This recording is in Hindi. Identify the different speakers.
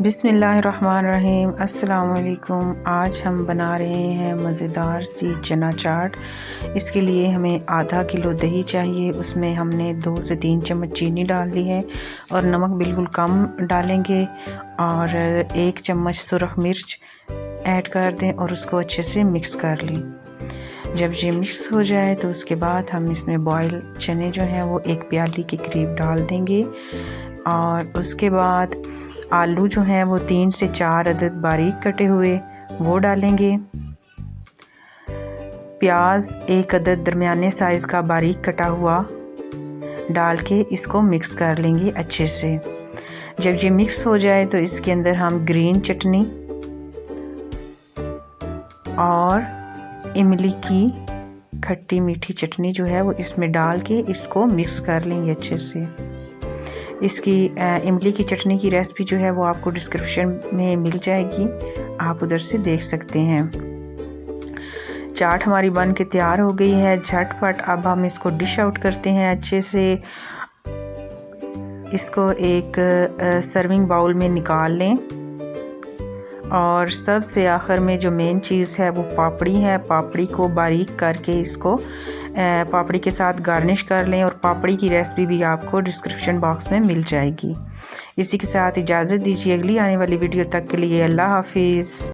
Speaker 1: बिस्मिल्लाहिर्रहमानिर्रहीम। अस्सलाम वालेकुम। आज हम बना रहे हैं मज़ेदार सी चना चाट। इसके लिए हमें आधा किलो दही चाहिए। उसमें हमने 2 से 3 चम्मच चीनी डाल ली है और नमक बिल्कुल कम डालेंगे और 1 चम्मच सुरख मिर्च ऐड कर दें और उसको अच्छे से मिक्स कर लें। जब ये मिक्स हो जाए तो उसके बाद हम इसमें बॉयल चने जो हैं वो 1 प्याली के करीब डाल देंगे और उसके बाद आलू जो हैं वो 3 से 4 अदद बारीक कटे हुए वो डालेंगे। प्याज 1 अदद दरमियाने साइज़ का बारीक कटा हुआ डाल के इसको मिक्स कर लेंगे अच्छे से। जब ये मिक्स हो जाए तो इसके अंदर हम ग्रीन चटनी और इमली की खट्टी मीठी चटनी जो है वो इसमें डाल के इसको मिक्स कर लेंगे अच्छे से। इसकी इमली की चटनी की रेसिपी जो है वो आपको डिस्क्रिप्शन में मिल जाएगी, आप उधर से देख सकते हैं। चाट हमारी बन के तैयार हो गई है झटपट। अब हम इसको डिश आउट करते हैं अच्छे से। इसको एक सर्विंग बाउल में निकाल लें और सबसे आखिर में जो मेन चीज़ है वो पापड़ी है। पापड़ी को बारीक करके इसको पापड़ी के साथ गार्निश कर लें और पापड़ी की रेसिपी भी आपको डिस्क्रिप्शन बॉक्स में मिल जाएगी। इसी के साथ इजाज़त दीजिए, अगली आने वाली वीडियो तक के लिए अल्लाह हाफिज़।